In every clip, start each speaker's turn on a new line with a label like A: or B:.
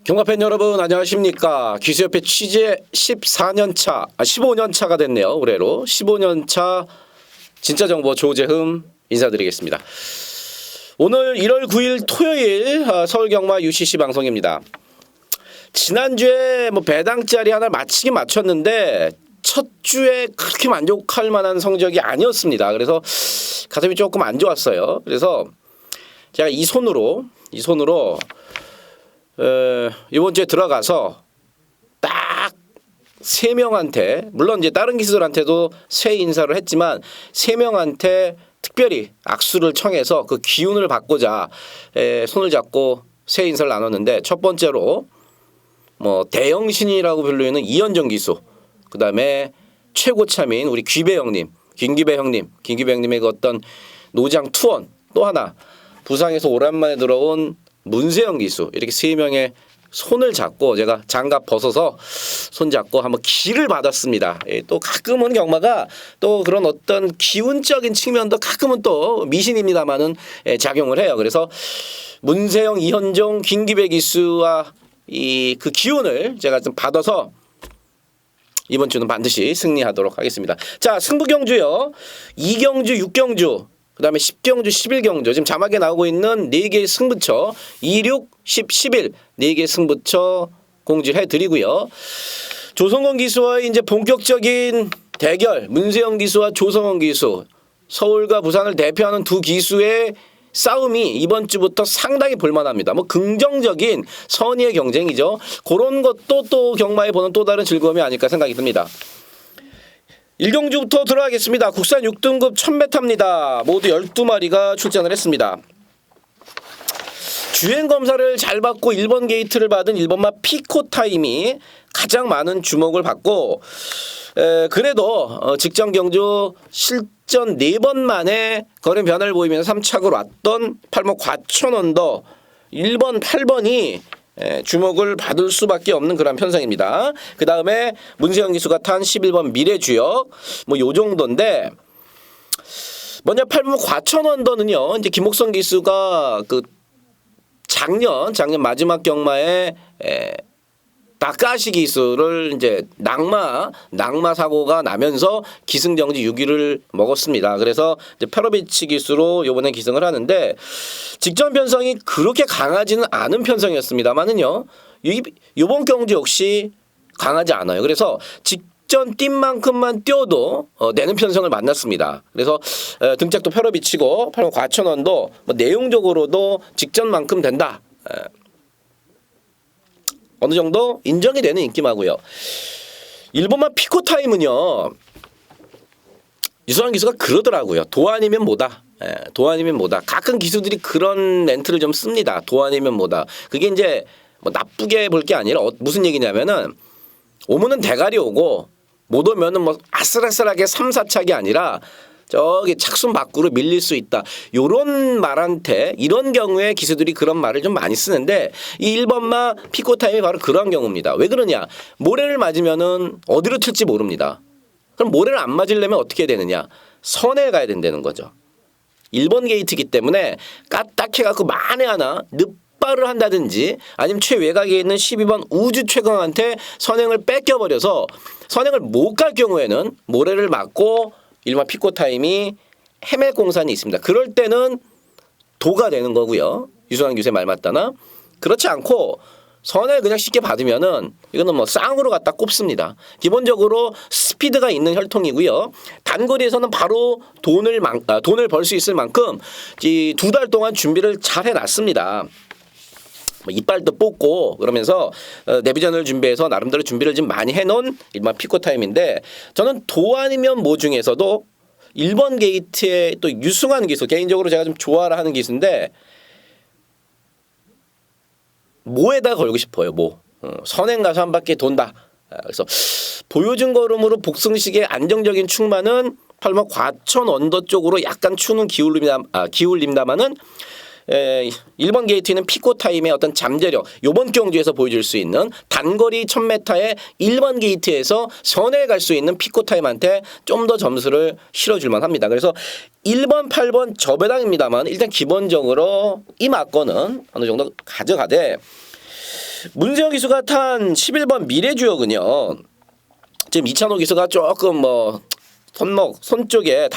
A: 경마팬 여러분 안녕하십니까. 기수협회 취재 15년 차가 됐네요. 올해로 15년 차 진짜 정보 조재흠 인사드리겠습니다. 오늘 1월 9일 토요일 서울경마 UCC 방송입니다. 지난주에 배당짜리 하나 맞히긴 맞췄는데 첫 주에 그렇게 만족할 만한 성적이 아니었습니다. 그래서 가슴이 조금 안 좋았어요. 그래서 제가 이 손으로 이번 주에 들어가서 딱 3명한테, 물론 이제 다른 기수들한테도 새 인사를 했지만 3명한테 특별히 악수를 청해서 그 기운을 받고자 손을 잡고 새 인사를 나눴는데, 첫 번째로 대영신이라고 불리는 이현정 기수, 그 다음에 최고참인 우리 귀배 형님, 김기배 형님의 그 어떤 노장 투원, 또 하나 부상에서 오랜만에 들어온 문세영 기수, 이렇게 3명의 손을 잡고 제가 장갑 벗어서 손 잡고 한번 기를 받았습니다. 또 가끔은 경마가 또 그런 어떤 기운적인 측면도 가끔은 또 미신입니다만은 작용을 해요. 그래서 문세영, 이현종, 김기배 기수와 그 기운을 제가 좀 받아서 이번 주는 반드시 승리하도록 하겠습니다. 자, 승부경주요. 2경주, 6경주, 그 다음에 10경주, 11경주, 지금 자막에 나오고 있는 4개의 승부처 2, 6, 10, 11 4개의 승부처 공지를 해드리고요. 조성원 기수와의 이제 본격적인 대결, 문세영 기수와 조성원 기수, 서울과 부산을 대표하는 두 기수의 싸움이 이번 주부터 상당히 볼만합니다. 긍정적인 선의의 경쟁이죠. 그런 것도 또 경마에 보는 또 다른 즐거움이 아닐까 생각이 듭니다. 1경주부터 들어가겠습니다. 국산 6등급 1000m입니다. 모두 12마리가 출전을 했습니다. 주행검사를 잘 받고 1번 게이트를 받은 1번마 피코타임이 가장 많은 주목을 받고, 그래도 직전 경주 실전 4번 만에 거리 변화를 보이면서 3착으로 왔던 8목 과천언더 1번, 8번이 주목을 받을 수밖에 없는 그런 편성입니다. 그 다음에 문세영 기수가 탄 11번 미래주역, 요 정도인데, 먼저 8번 과천 언더는요, 이제 김옥성 기수가 그 작년 마지막 경마에 다카시 기수를 이제 낙마 사고가 나면서 기승정지 6위를 먹었습니다. 그래서 이제 페로비치 기수로 이번에 기승을 하는데, 직전 편성이 그렇게 강하지는 않은 편성이었습니다만은요, 이번 경주 역시 강하지 않아요. 그래서 직전 뛴 만큼만 뛰어도 내는 편성을 만났습니다. 그래서 등짝도 페로비치고 과천원도 내용적으로도 직전만큼 된다. 어느 정도 인정이 되는 인기마고요. 1번만 피코타임은요, 유수환 기수가 그러더라고요. 도 아니면 뭐다. 도 아니면 뭐다. 가끔 기수들이 그런 멘트를 좀 씁니다. 도 아니면 뭐다. 그게 이제 나쁘게 볼 게 아니라 무슨 얘기냐면은, 오면은 대가리 오고 못 오면은 아슬아슬하게 3, 4착이 아니라 저기 착순 밖으로 밀릴 수 있다. 요런 말한테, 이런 경우에 기수들이 그런 말을 좀 많이 쓰는데, 이 1번마 피코타임이 바로 그런 경우입니다. 왜 그러냐? 모래를 맞으면은 어디로 튈지 모릅니다. 그럼 모래를 안 맞으려면 어떻게 되느냐? 선에 가야 된다는 거죠. 1번 게이트이기 때문에 까딱해갖고 만에 하나 늪발을 한다든지, 아니면 최외곽에 있는 12번 우주 최강한테 선행을 뺏겨버려서 선행을 못 갈 경우에는 모래를 맞고 1번 피코타임이 헤맬 공산이 있습니다. 그럴 때는 도가 되는 거고요. 유수환 기수의 말 맞다나. 그렇지 않고 선을 그냥 쉽게 받으면은 이거는 쌍으로 갖다 꼽습니다. 기본적으로 스피드가 있는 혈통이고요. 단거리에서는 바로 돈을 벌 수 있을 만큼 이 2달 동안 준비를 잘 해놨습니다. 이빨도 뽑고 그러면서 내비전을 준비해서 나름대로 준비를 좀 많이 해놓은 일반 피코타임인데, 저는 도 아니면 뭐 중에서도 1번 게이트의 또 유승환 기수, 개인적으로 제가 좀 좋아라 하는 기수인데, 모에다 걸고 싶어요. 선행 가서 한 바퀴 돈다. 그래서 보여준 걸음으로 복승식의 안정적인 충만은 8번 과천 언더 쪽으로 약간 추는 기울림다마는 1번 게이트는 피코타임의 어떤 잠재력, 요번 경주에서 보여줄 수 있는 단거리 1000m의 1번 게이트에서 선에 갈 수 있는 피코타임한테 좀 더 점수를 실어줄만 합니다. 그래서 1번, 8번 저배당입니다만 일단 기본적으로 이 막건은 어느 정도 가져가되, 문세영 기수가 탄 11번 미래주역은요, 지금 이찬호 기수가 조금 뭐 손 쪽에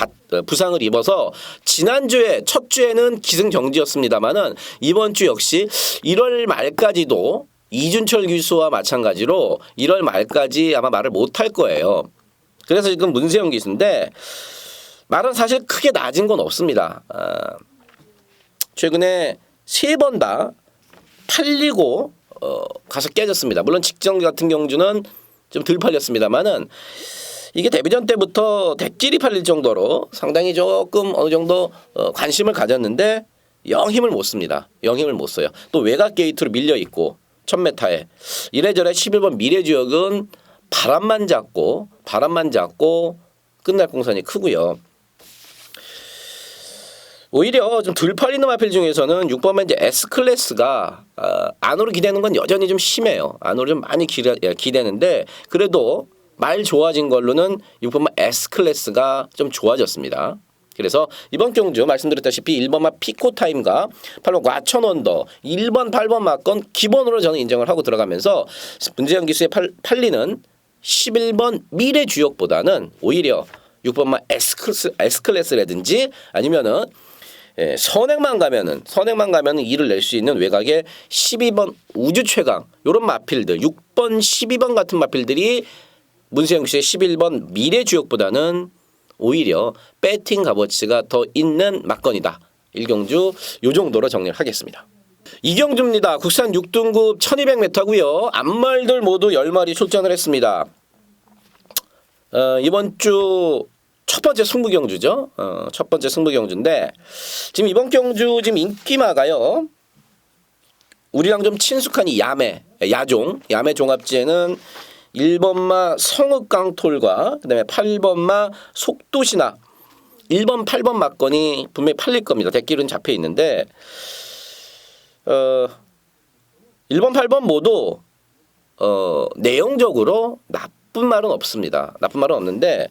A: 부상을 입어서 지난주에 첫 주에는 기승경지였습니다만은 이번 주 역시 1월 말까지도 이준철 기수와 마찬가지로 1월 말까지 아마 말을 못할 거예요. 그래서 지금 문세영 기수인데 말은 사실 크게 낮은 건 없습니다. 최근에 3번 다 팔리고 가서 깨졌습니다. 물론 직전 같은 경주는 좀 덜 팔렸습니다만은 이게 데뷔전 때부터 대끼리 팔릴 정도로 상당히 조금 어느 정도 관심을 가졌는데 영 힘을 못 씁니다. 영 힘을 못 써요. 또 외곽 게이트로 밀려 있고 1000m에 이래저래 11번 미래지역은 바람만 잡고 끝날 공산이 크고요. 오히려 좀 덜 팔리는 마필 중에서는 6번만 이제 S클래스가 안으로 기대는 건 여전히 좀 심해요. 안으로 좀 많이 기대는데 그래도 말 좋아진 걸로는 6번마 S클래스가 좀 좋아졌습니다. 그래서 이번 경주 말씀드렸다시피 1번마 피코타임과 8번 과천원더 1번 8번 막건 기본으로 저는 인정을 하고 들어가면서 문재영 기수의 팔리는 11번 미래주역보다는 오히려 6번마 S클래스라든지 아니면은 선행만 가면은 2를 낼 수 있는 외곽에 12번 우주최강 요런 마필들 6번 12번 같은 마필들이 문세영 씨의 11번 미래주역보다는 오히려 배팅 값어치가 더 있는 막건이다. 1경주 요 정도로 정리를 하겠습니다. 2경주입니다. 국산 6등급 1200m고요. 암말들 모두 10마리 출전을 했습니다. 이번 주 첫 번째 승부경주죠. 첫 번째 승부경주인데 지금 이번 경주 지금 인기마가요. 우리랑 좀 친숙한 이 야매 종합지에는 1번마 성읍강톨과 그다음에 8번마 속도신화 1번 8번 막건이 분명히 팔릴 겁니다. 대길은 잡혀 있는데 1번 8번 모두 내용적으로 나쁜 말은 없습니다. 나쁜 말은 없는데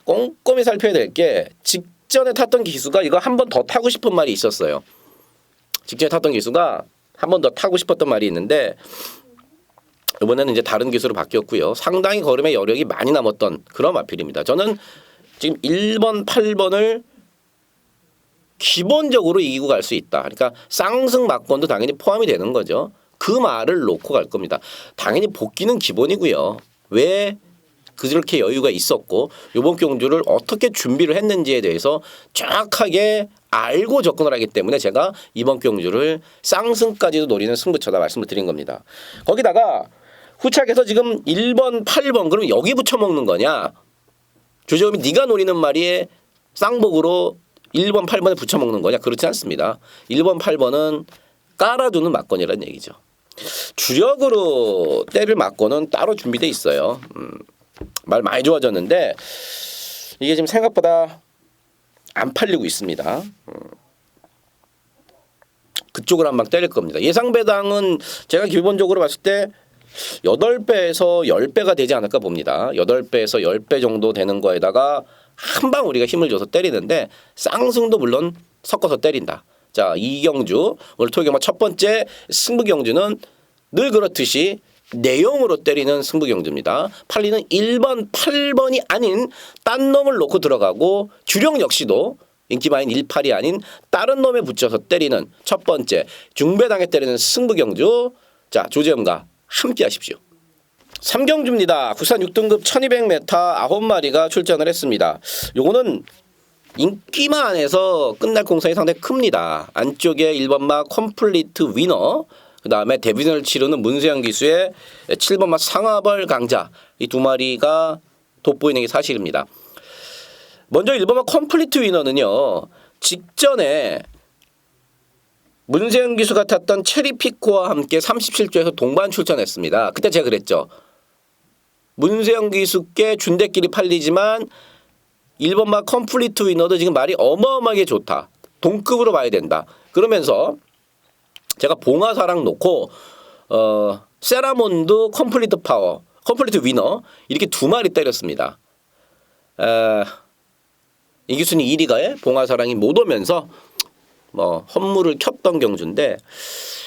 A: 꼼꼼히 살펴야 될 게 직전에 탔던 기수가 이거 한 번 더 타고 싶은 말이 있었어요. 직전에 탔던 기수가 한 번 더 타고 싶었던 말이 있는데 이번에는 이제 다른 기수로 바뀌었고요. 상당히 걸음의 여력이 많이 남았던 그런 마필입니다. 저는 지금 1번, 8번을 기본적으로 이기고 갈 수 있다. 그러니까 쌍승 막건도 당연히 포함이 되는 거죠. 그 말을 놓고 갈 겁니다. 당연히 복귀는 기본이고요. 왜 그렇게 여유가 있었고 이번 경주를 어떻게 준비를 했는지에 대해서 정확하게 알고 접근을 하기 때문에 제가 이번 경주를 쌍승까지도 노리는 승부처다 말씀을 드린 겁니다. 거기다가 후착에서 지금 1번, 8번 그럼 여기 붙여먹는 거냐? 조재범이 네가 노리는 말이 쌍복으로 1번, 8번에 붙여먹는 거냐? 그렇지 않습니다. 1번, 8번은 깔아두는 막건이라는 얘기죠. 주력으로 때릴 막건은 따로 준비돼 있어요. 말 많이 좋아졌는데 이게 지금 생각보다 안 팔리고 있습니다. 그쪽을 한 방 때릴 겁니다. 예상 배당은 제가 기본적으로 봤을 때 8배에서 10배가 되지 않을까 봅니다. 8배에서 10배 정도 되는 거에다가 한 방 우리가 힘을 줘서 때리는데 쌍승도 물론 섞어서 때린다. 자, 이경주 오늘 토요일 첫 번째 승부경주는 늘 그렇듯이 내용으로 때리는 승부경주입니다. 팔리는 1번, 8번이 아닌 딴 놈을 놓고 들어가고 주력 역시도 인기마인 18이 아닌 다른 놈에 붙여서 때리는 첫 번째 중배당에 때리는 승부경주. 자, 조재현과 함께 하십시오. 3경주입니다. 국산 6등급 1200m 9마리가 출전을 했습니다. 요거는 인기마 안에서 끝날 공산이 상당히 큽니다. 안쪽에 1번마 컴플리트 위너, 그 다음에 데뷔전을 치르는 문세영 기수의 7번마 상하벌 강자, 이 두 마리가 돋보이는 게 사실입니다. 먼저 1번마 컴플리트 위너는요, 직전에 문세영 기수가 탔던 체리피코와 함께 37조에서 동반 출전했습니다. 그때 제가 그랬죠. 문세영 기수께 준대끼리 팔리지만 1번마 컴플리트 위너도 지금 말이 어마어마하게 좋다. 동급으로 봐야 된다. 그러면서 제가 봉화사랑 놓고 세라몬드 컴플리트 파워, 컴플리트 위너 이렇게 두 마리 때렸습니다. 이기순이 1위가에 봉화사랑이 못 오면서 뭐 헌물을 켰던 경주인데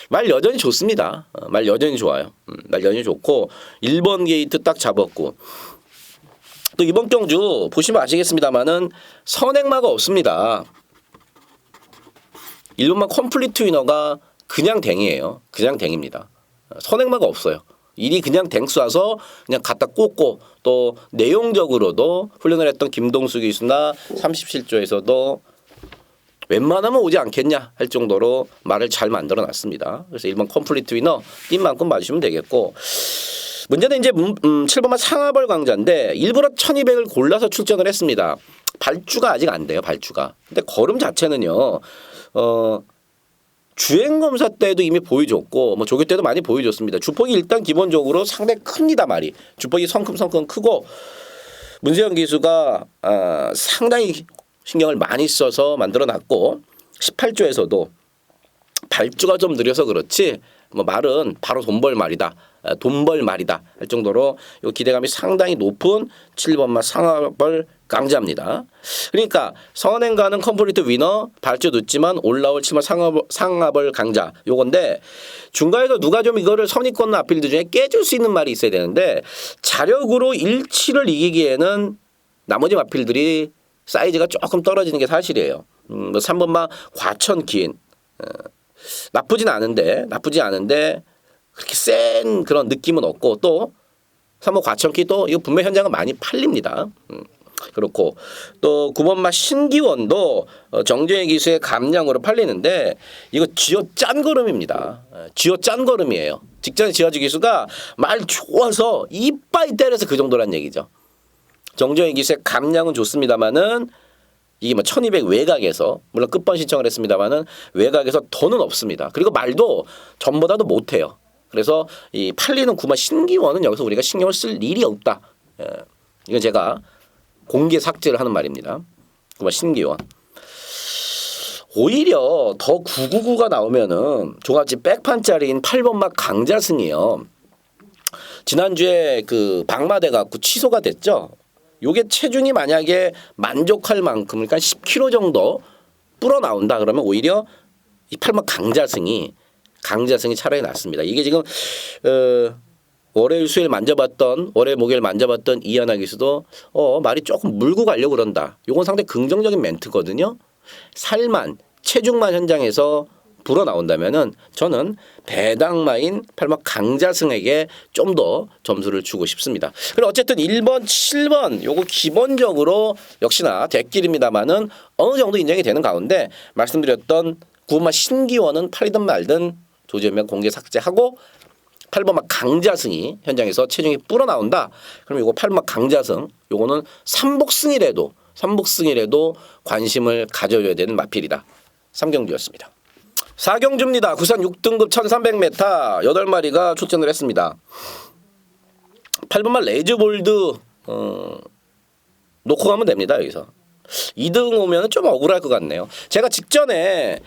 A: 말 여전히 좋습니다. 말 여전히 좋아요. 말 여전히 좋고 1번 게이트 딱 잡았고 또 이번 경주 보시면 아시겠습니다만은 선행마가 없습니다. 1번만 컴플리트 위너가 그냥 댕이에요. 그냥 댕입니다. 선행마가 없어요. 일이 그냥 댕 쏴서 그냥 갖다 꽂고 또 내용적으로도 훈련을 했던 김동수 기수나 37조에서도 웬만하면 오지 않겠냐 할 정도로 말을 잘 만들어 놨습니다. 그래서 1번 컴플리트 위너 뛴만큼 봐주시면 되겠고 문제는 이제 7번만 상하벌 강자인데 일부러 1200을 골라서 출전을 했습니다. 발주가 아직 안 돼요. 발주가. 근데 걸음 자체는요. 주행검사 때도 이미 보여줬고 뭐 조교 때도 많이 보여줬습니다. 주폭이 일단 기본적으로 상당히 큽니다. 말이. 주폭이 성큼성큼 크고 문세영 기수가 상당히 신경을 많이 써서 만들어놨고 18조에서도 발주가 좀 느려서 그렇지 뭐 말은 바로 돈벌 말이다. 돈벌 말이다 할 정도로 이 기대감이 상당히 높은 7번마 상하벌 강자입니다. 그러니까 선행가는 컴플리트 위너 발주 늦지만 올라올 7번 상하벌 강자 요건데 중간에서 누가 좀 이거를 선입권 앞필드 중에 깨줄 수 있는 말이 있어야 되는데 자력으로 1치를 이기기에는 나머지 마필들이 사이즈가 조금 떨어지는 게 사실이에요. 뭐 3번마 과천긴 나쁘지 않은데 그렇게 센 그런 느낌은 없고 또 3번 과천기 또 이거 분명 현장은 많이 팔립니다. 그렇고 또 9번마 신기원도 정재희 기수의 감량으로 팔리는데 이거 쥐어 짠 걸음입니다. 쥐어 짠 걸음이에요. 직전에 지어주 기수가 말 좋아서 이빠이 때려서 그 정도란 얘기죠. 정재희 기수의 감량은 좋습니다만은 이게 뭐 1200 외곽에서 물론 끝번 신청을 했습니다만은 외곽에서 더는 없습니다. 그리고 말도 전보다도 못해요. 그래서 이 팔리는 9번 신기원은 여기서 우리가 신경을 쓸 일이 없다. 이건 제가 공개 삭제를 하는 말입니다. 9번 신기원. 오히려 더 999가 나오면은 종합지 백판짜리인 8번막 강자승이요. 지난주에 그 방마대 갖고 취소가 됐죠. 요게 체중이 만약에 만족할 만큼 그러니까 10kg 정도 불어 나온다 그러면 오히려 이 8번 강자승이 차라리 낫습니다. 이게 지금 월요일 수요일 만져봤던 월요일 목요일 만져봤던 이하나 기수도 말이 조금 물고 가려고 그런다. 요건 상당히 긍정적인 멘트거든요. 살만 체중만 현장에서 불어나온다면은 저는 배당마인 8번 강자승에게 좀 더 점수를 주고 싶습니다. 그리고 어쨌든 1번, 7번 요거 기본적으로 역시나 대길입니다만은 어느 정도 인정이 되는 가운데 말씀드렸던 9번마 신기원은 팔리든 말든 조지현명 공개 삭제하고 8번마 강자승이 현장에서 체중이 불어나온다. 그럼 요거 8번마 강자승 요거는 삼복승이라도 관심을 가져줘야 되는 마필이다. 3경주였습니다. 4경주입니다. 구산 6등급 1300m 8마리가 출전을 했습니다. 8번마 레즈볼드 놓고 가면 됩니다. 여기서 2등 오면 좀 억울할 것 같네요. 제가 직전에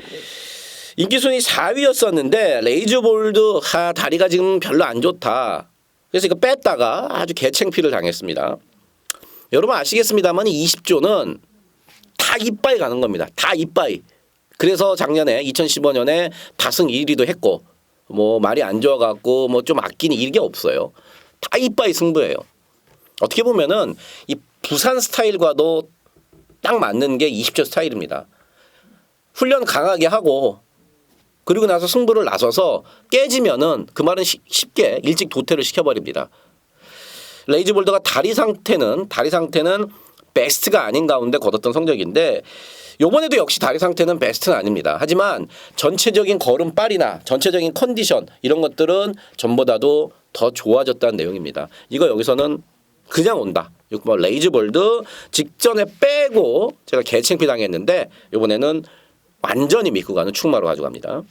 A: 인기순위 4위였었는데 레이즈볼드 다리가 지금 별로 안 좋다. 그래서 이거 뺐다가 아주 개챙피를 당했습니다. 여러분 아시겠습니다만 20조는 다 이빠이 가는 겁니다. 다 이빠이. 그래서 작년에 2015년에 다승 1위도 했고 뭐 말이 안 좋아갖고 뭐 좀 아끼는 이게 없어요. 다 이빠이 승부예요. 어떻게 보면은 이 부산 스타일과도 딱 맞는 게 20조 스타일입니다. 훈련 강하게 하고 그리고 나서 승부를 나서서 깨지면은 그 말은 쉽게 일찍 도태를 시켜버립니다. 레이즈볼드가 다리 상태는 베스트가 아닌 가운데 거뒀던 성적인데 요번에도 역시 다리 상태는 베스트는 아닙니다. 하지만 전체적인 걸음빨이나 전체적인 컨디션 이런 것들은 전보다도 더 좋아졌다는 내용입니다. 이거 여기서는 그냥 온다. 6번 레이즈볼드 직전에 빼고 제가 개챙피 당했는데 이번에는 완전히 믿고 가는 충마로 가져갑니다.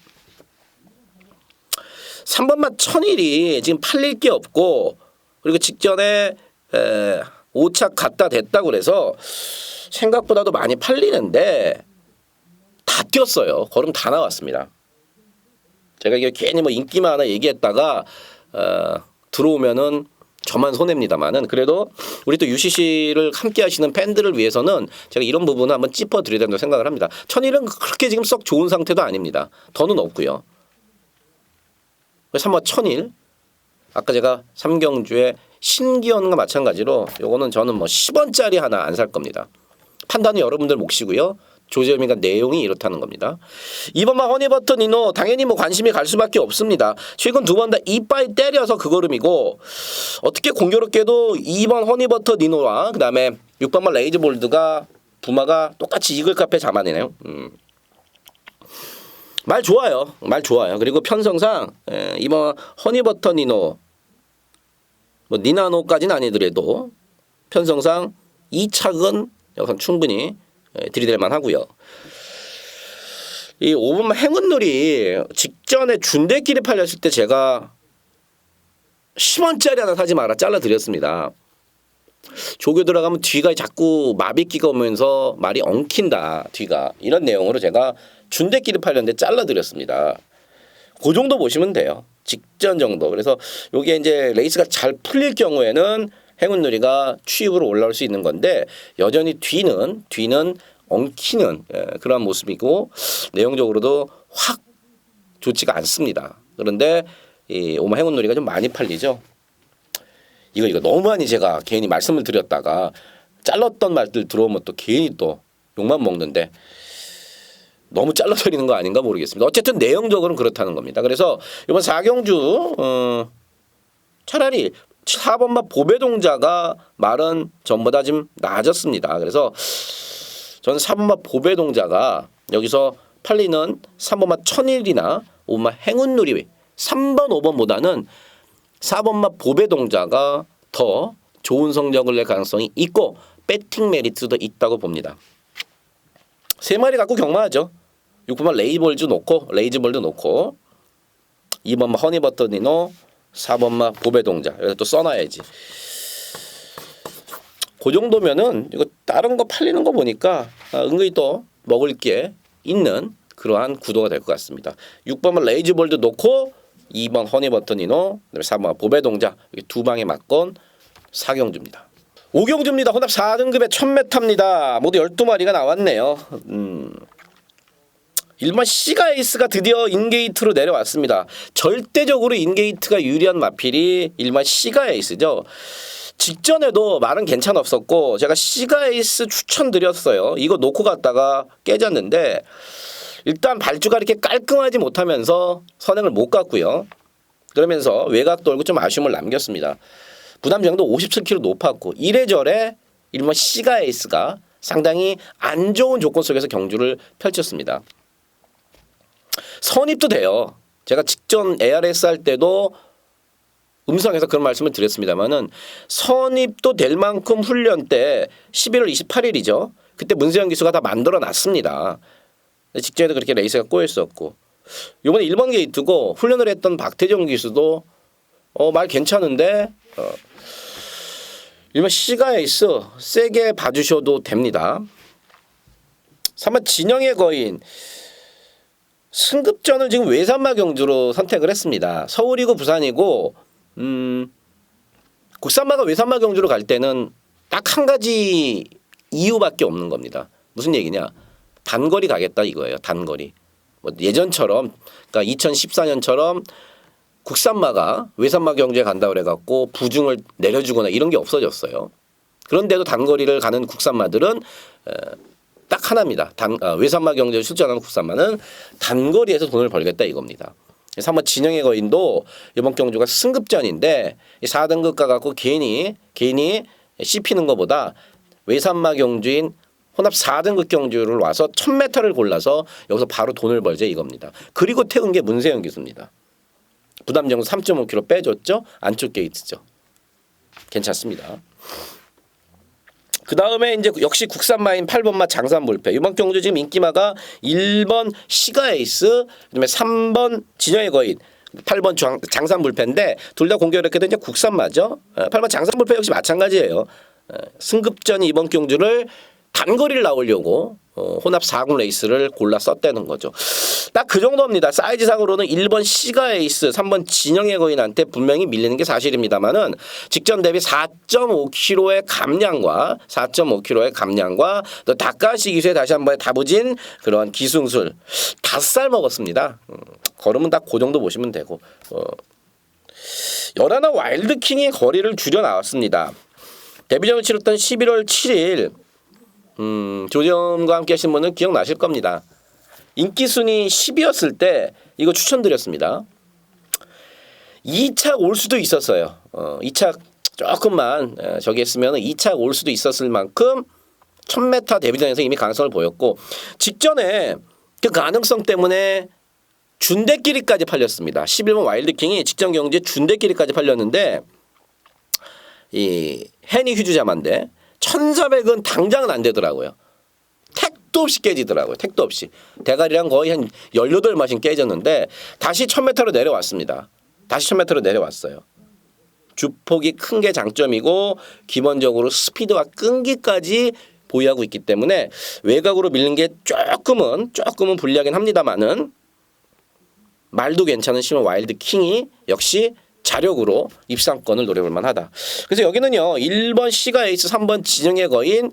A: 3번마 천일이 지금 팔릴 게 없고 그리고 직전에 5차 갖다 댔다고 그래서 생각보다도 많이 팔리는데 다 다 뛰었어요. 걸음 다 나왔습니다. 제가 이게 괜히 뭐 인기만 하나 얘기했다가 들어오면은 저만 손해입니다만은 그래도 우리 또 UCC를 함께 하시는 팬들을 위해서는 제가 이런 부분을 한번 짚어드려야 된다고 생각을 합니다. 천일은 그렇게 지금 썩 좋은 상태도 아닙니다. 더는 없고요. 그래서 한번 천일 아까 제가 삼경주의 신기현과 마찬가지로 요거는 저는 뭐 10원짜리 하나 안 살 겁니다. 판단은 여러분들 몫이고요. 조재현이가 내용이 이렇다는 겁니다. 이번만 허니버터 니노 당연히 뭐 관심이 갈 수밖에 없습니다. 최근 두 번 다 이빠이 때려서 그 걸음이고 어떻게 공교롭게도 2번 허니버터 니노와 그 다음에 6번만 레이즈볼드가 부마가 똑같이 이글 카페 잡아내네요. 말 좋아요. 말 좋아요. 그리고 편성상 이번 허니버터 니노 뭐 니나노까지는 아니더라도 편성상 이 착은 여기서 충분히 들이댈만 하고요. 이 5번만 행운놀이 직전에 준대끼리 팔렸을 때 제가 10원짜리 하나 사지 마라 잘라드렸습니다. 조교 들어가면 뒤가 자꾸 마비끼가 오면서 말이 엉킨다 뒤가 이런 내용으로 제가 준대끼리 팔렸는데 잘라드렸습니다. 그 정도 보시면 돼요. 직전 정도. 그래서 이게 이제 레이스가 잘 풀릴 경우에는 행운놀이가 추입으로 올라올 수 있는 건데 여전히 뒤는 엉키는 그런 모습이고 내용적으로도 확 좋지가 않습니다. 그런데 이 오마 행운놀이가 좀 많이 팔리죠. 이거 너무 많이 제가 괜히 말씀을 드렸다가 잘랐던 말들 들어오면 또 괜히 또 욕만 먹는데 너무 잘라버리는 거 아닌가 모르겠습니다. 어쨌든 내용적으로는 그렇다는 겁니다. 그래서 이번 4경주 차라리 4번마 보배동자가 말은 전보다 좀 나아졌습니다. 그래서 저는 4번마 보배동자가 여기서 팔리는 3번마 천일이나 5번마 행운누리 3번 5번보다는 4번마 보배동자가 더 좋은 성적을 낼 가능성이 있고 배팅 메리트도 있다고 봅니다. 세 마리 갖고 경마하죠. 6번마 레이즈볼드 놓고 2번마 허니버터 니노 4번마 보배동자 여기다 또 써놔야지. 그 정도면은 이거 다른 거 팔리는 거 보니까 은근히 또 먹을 게 있는 그러한 구도가 될 것 같습니다. 6번마 레이즈볼드 놓고 2번 허니버터 니노 4번마 보배동자 이렇게 두 방에 맞건 4경주입니다. 5경주입니다. 혼합 4등급의 1000m입니다. 모두 12마리가 나왔네요. 1번 시가 에이스가 드디어 인게이트로 내려왔습니다. 절대적으로 인게이트가 유리한 마필이 1번 시가 에이스죠. 직전에도 말은 괜찮았었고 제가 시가 에이스 추천드렸어요. 이거 놓고 갔다가 깨졌는데 일단 발주가 이렇게 깔끔하지 못하면서 선행을 못 갔고요. 그러면서 외곽 돌고 좀 아쉬움을 남겼습니다. 부담정도 57kg 높았고 이래저래 1번 시가 에이스가 상당히 안 좋은 조건 속에서 경주를 펼쳤습니다. 선입도 돼요. 제가 직전 ARS 할 때도 음성에서 그런 말씀을 드렸습니다만은 선입도 될 만큼 훈련 때 11월 28일이죠. 그때 문세영 기수가 다 만들어 놨습니다. 직전에도 그렇게 레이스가 꼬였었고 이번에 1번 게이트고 훈련을 했던 박태정 기수도 말 괜찮은데 1번 시가 에이스 세게 봐주셔도 됩니다. 3번 진영의 거인 승급전을 지금 외산마 경주로 선택을 했습니다. 서울이고 부산이고 국산마가 외산마 경주로 갈 때는 딱 한 가지 이유밖에 없는 겁니다. 무슨 얘기냐? 단거리 가겠다 이거예요. 단거리. 뭐 예전처럼 그러니까 2014년처럼 국산마가 외산마 경주에 간다고 그래갖고 부중을 내려주거나 이런 게 없어졌어요. 그런데도 단거리를 가는 국산마들은 딱 하나입니다. 외산마 경주에 출전하는 국산마는 단거리에서 돈을 벌겠다 이겁니다. 그래서 한번 진영의 거인도 이번 경주가 승급전인데 4등급 가갖고 괜히 씹히는 것보다 외산마 경주인 혼합 4등급 경주를 와서 1000m를 골라서 여기서 바로 돈을 벌자 이겁니다. 그리고 태운 게 문세영 기수입니다. 부담정도 3.5kg 빼줬죠. 안쪽 게이트죠. 괜찮습니다. 그 다음에 이제 역시 국산마인 8번마 장산불패. 이번 경주 지금 인기마가 1번 시가에이스, 그다음에 3번 진영의 거인, 8번 장산불패인데 둘 다 공교롭게도 이제 국산마죠. 8번 장산불패 역시 마찬가지예요. 승급전이 이번 경주를 단거리를 나오려고 혼합 4군 레이스를 골라 썼다는 거죠. 딱 그 정도입니다. 사이즈상으로는 1번 시가 에이스, 3번 진영의 거인한테 분명히 밀리는 게 사실입니다만은 직전 대비 4.5kg의 감량과 또 닭가시 기수에 다시 한번 다부진 그런 기승술 5살 먹었습니다. 걸음은 딱 그 정도 보시면 되고 열하나 와일드킹이 거리를 줄여 나왔습니다. 데뷔전을 치렀던 11월 7일 조정과 함께 하신 분은 기억나실 겁니다. 인기순위 10이었을 때 이거 추천드렸습니다. 2착 올 수도 있었어요. 2착 조금만 저기 했으면 2착 올 수도 있었을 만큼 1000m 데뷔전에서 이미 가능성을 보였고 직전에 그 가능성 때문에 준대끼리까지 팔렸습니다. 11번 와일드킹이 직전 경주에 준대끼리까지 팔렸는데 이 해니 휴즈자만데 1400은 당장은 안 되더라고요. 택도 없이 깨지더라고요. 택도 없이. 대가리랑 거의 한 18마신 깨졌는데 다시 1000m로 내려왔습니다. 다시 1000m로 내려왔어요. 주폭이 큰 게 장점이고 기본적으로 스피드와 끈기까지 보유하고 있기 때문에 외곽으로 밀는 게 조금은 불리하긴 합니다만은 말도 괜찮은 시몬 와일드킹이 역시 자력으로 입상권을 노려볼 만하다. 그래서 여기는요. 1번 시가 에이스, 3번 진영의 거인,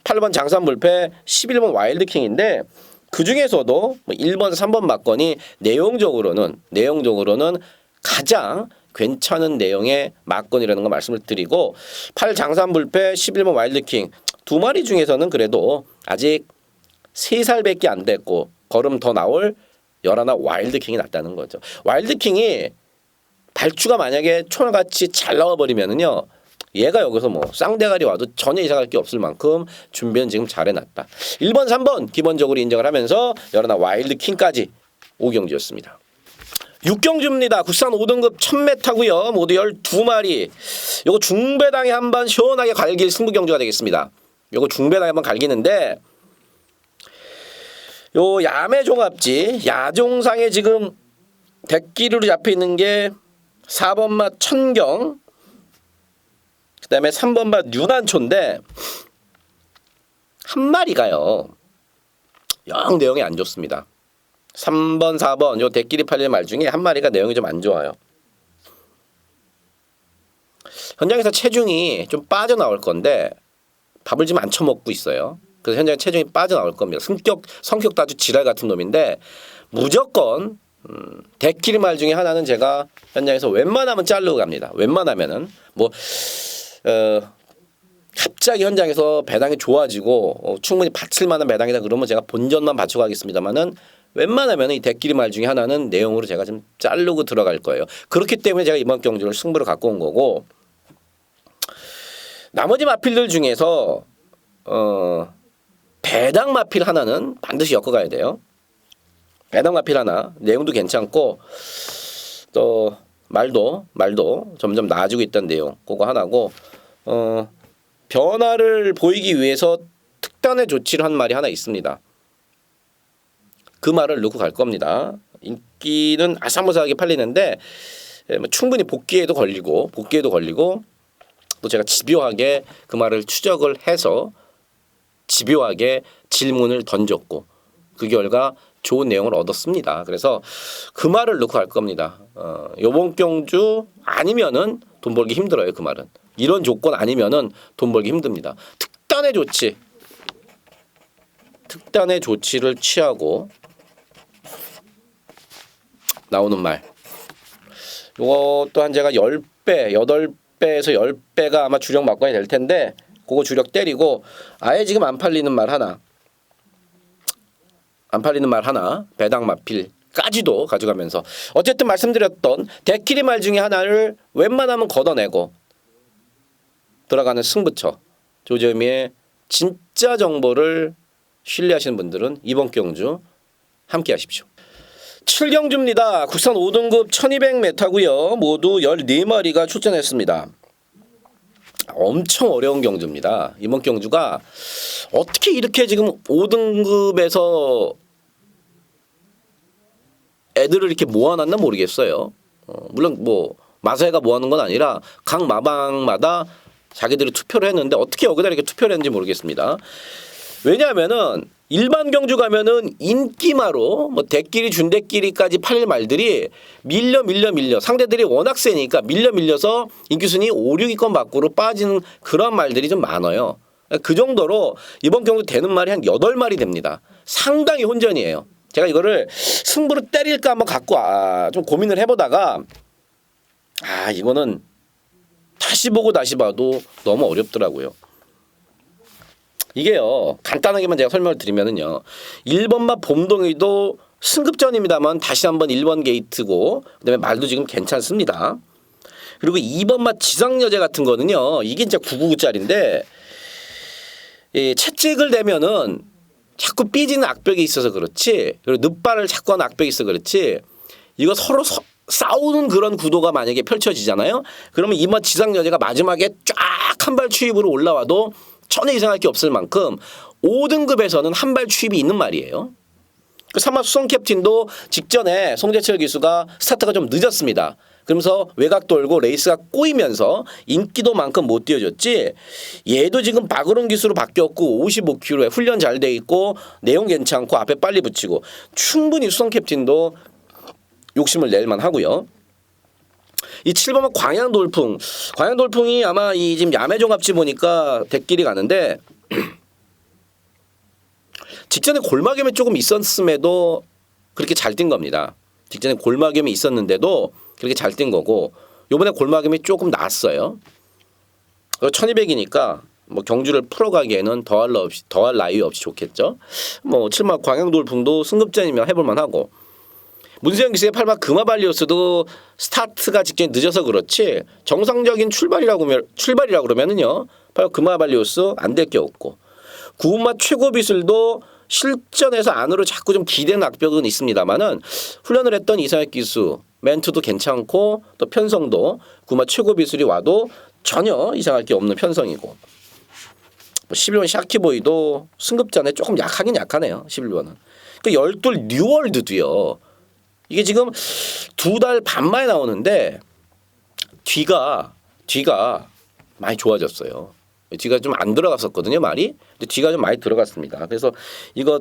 A: 8번 장산불패, 11번 와일드킹인데 그중에서도 1번, 3번 막건이 내용적으로는 가장 괜찮은 내용의 막건이라는 거 말씀을 드리고 8 장산불패, 11번 와일드킹 두 마리 중에서는 그래도 아직 3살밖에 안 됐고 걸음 더 나올 열하나 와일드킹이 낫다는 거죠. 와일드킹이 발주가 만약에 초나같이 잘 나와버리면은요. 얘가 여기서 뭐 쌍대가리 와도 전혀 이상할 게 없을 만큼 준비는 지금 잘 해놨다. 1번, 3번 기본적으로 인정을 하면서 열하나 와일드킹까지 5경주였습니다. 6경주입니다. 국산 5등급 1000m고요. 모두 12마리. 요거 중배당에 한번 시원하게 갈길 승부경주가 되겠습니다. 요거 중배당에 한번 갈기는데 요 야매종합지 야종상에 지금 대끼리로 잡혀있는 게 4번마 천경 그 다음에 3번마 뉴난초인데 한 마리가요 영 내용이 안 좋습니다. 3번 4번 요 대끼리 팔릴 말 중에 한 마리가 내용이 좀 안 좋아요. 현장에서 체중이 좀 빠져나올 건데 밥을 지금 안 처먹고 있어요. 그래서 현장에 체중이 빠져나올 겁니다. 성격도 아주 지랄 같은 놈인데 무조건 대끼리 말 중에 하나는 제가 현장에서 웬만하면 자르고 갑니다. 웬만하면은 뭐 갑자기 현장에서 배당이 좋아지고 충분히 바칠 만한 배당이다 그러면 제가 본전만 바쳐가겠습니다만은 웬만하면 이 대끼리 말 중에 하나는 내용으로 제가 좀 자르고 들어갈 거예요. 그렇기 때문에 제가 이번 경주를 승부를 갖고 온 거고 나머지 마필들 중에서 배당 마필 하나는 반드시 엮어가야 돼요. 배당 마필 하나 내용도 괜찮고 또 말도 점점 나아지고 있다는 내용 그거 하나고 변화를 보이기 위해서 특단의 조치를 한 말이 하나 있습니다. 그 말을 넣고 갈 겁니다. 인기는 아삭아삭하게 팔리는데 충분히 복귀에도 걸리고 또 제가 집요하게 그 말을 추적을 해서 집요하게 질문을 던졌고 그 결과 좋은 내용을 얻었습니다. 그래서 그 말을 넣고 갈 겁니다. 요번 경주 아니면은 돈 벌기 힘들어요. 그 말은 이런 조건 아니면은 돈 벌기 힘듭니다. 특단의 조치를 취하고 나오는 말. 요거 또한 제가 10배, 8배에서 10배가 아마 주력 막건이 될 텐데 그거 주력 때리고 아예 지금 안 팔리는 말 하나 배당 마필까지도 가져가면서 어쨌든 말씀드렸던 대끼리 말 중에 하나를 웬만하면 걷어내고 들어가는 승부처 조재미의 진짜 정보를 신뢰하시는 분들은 이번 경주 함께 하십시오. 7경주입니다. 국산 5등급 1200m고요. 모두 14마리가 출전했습니다. 엄청 어려운 경주입니다. 이번 경주가 어떻게 이렇게 지금 5등급에서 애들을 이렇게 모아놨나 모르겠어요. 물론 뭐 마사회가 모아놓은 건 아니라 각 마방마다 자기들이 투표를 했는데 어떻게 여기다 이렇게 투표를 했는지 모르겠습니다. 왜냐하면은 일반 경주 가면은 인기마로 뭐 대끼리 준대끼리까지 팔릴 말들이 밀려 상대들이 워낙 세니까 밀려서 인기순위 5, 6위권 밖으로 빠지는 그런 말들이 좀 많아요. 그 정도로 이번 경주 되는 말이 한 8마리 됩니다. 상당히 혼전이에요. 제가 이거를 승부를 때릴까 한번 갖고 좀 고민을 해보다가 이거는 다시 보고 다시 봐도 너무 어렵더라고요. 이게요, 간단하게만 제가 설명을 드리면은요, 1번마 봄동이도 승급전입니다만 다시 한번 1번 게이트고, 그다음에 말도 지금 괜찮습니다. 그리고 2번마 지상여제 같은 거는요, 이게 진짜 999짜리인데 채찍을 대면은 자꾸 삐지는 악벽이 있어서 그렇지, 그리고 늑발을 자꾸 하는 악벽이 있어 그렇지, 이거 서로 싸우는 그런 구도가 만약에 펼쳐지잖아요. 그러면 2번 지상여제가 마지막에 쫙 한 발 추입으로 올라와도 전혀 이상할 게 없을 만큼 5등급에서는 한 발 추입이 있는 말이에요. 그 3마 수성 캡틴도 직전에 송재철 기수가 스타트가 좀 늦었습니다. 그러면서 외곽 돌고 레이스가 꼬이면서 인기도만큼 못 뛰어줬지, 얘도 지금 박으론 기수로 바뀌었고 55km에 훈련 잘 돼 있고 내용 괜찮고 앞에 빨리 붙이고 충분히 수성 캡틴도 욕심을 낼만 하고요. 이 7번은 광양돌풍이 아마 이 지금 야매종합지 보니까 대끼리 가는데 직전에 골마겸이 조금 있었음에도 그렇게 잘 뛴 겁니다. 직전에 골마겸이 있었는데도 그렇게 잘 뛴 거고, 요번에 골마겸이 조금 났어요. 1200이니까 뭐 경주를 풀어가기에는 더할 나위 없이 좋겠죠. 뭐 7마 광양돌풍도 승급전이면 해볼만 하고, 문세영 기수의 8마 금화발리오스도 스타트가 직전에 늦어서 그렇지 정상적인 출발이라고 그러면은요 8마 금화발리오스 안 될 게 없고, 9마 최고비술도 실전에서 안으로 자꾸 좀 기대는 악벽은 있습니다만은 훈련을 했던 이상혁 기수 멘트도 괜찮고 또 편성도 9마 최고비술이 와도 전혀 이상할 게 없는 편성이고, 11번 샤키보이도 승급전에 조금 약하긴 약하네요. 11번은 그 12 뉴월드도요. 이게 지금 2달 반 만에 나오는데 뒤가 많이 좋아졌어요. 뒤가 좀 안 들어갔었거든요, 말이. 근데 뒤가 좀 많이 들어갔습니다. 그래서 이거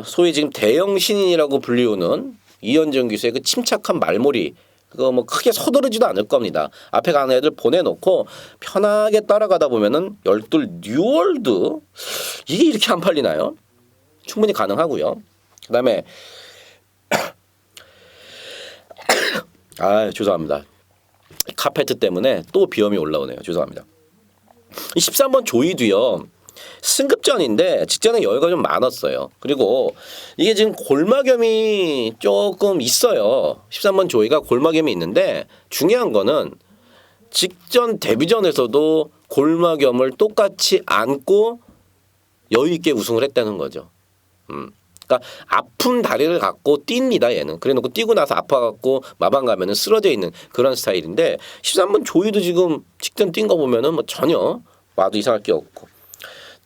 A: 소위 지금 대형 신인이라고 불리우는 이현정 기수의 그 침착한 말몰이, 그거 뭐 크게 서두르지도 않을 겁니다. 앞에 가는 애들 보내놓고 편하게 따라가다 보면은 12 뉴월드 이게 이렇게 안 팔리나요? 충분히 가능하고요. 그다음에 죄송합니다. 카페트 때문에 또 비염이 올라오네요. 죄송합니다. 13번 조이도요. 승급전인데 직전에 여유가 좀 많았어요. 그리고 이게 지금 골마겸이 조금 있어요. 13번 조이가 골마겸이 있는데 중요한 거는 직전 데뷔전에서도 골마겸을 똑같이 안고 여유 있게 우승을 했다는 거죠. 그러니까 아픈 다리를 갖고 뜁니다. 얘는. 그래놓고 뛰고 나서 아파갖고 마방 가면은 쓰러져 있는 그런 스타일인데 13번 조이도 지금 직전 뛴 거 보면은 뭐 전혀 와도 이상할 게 없고,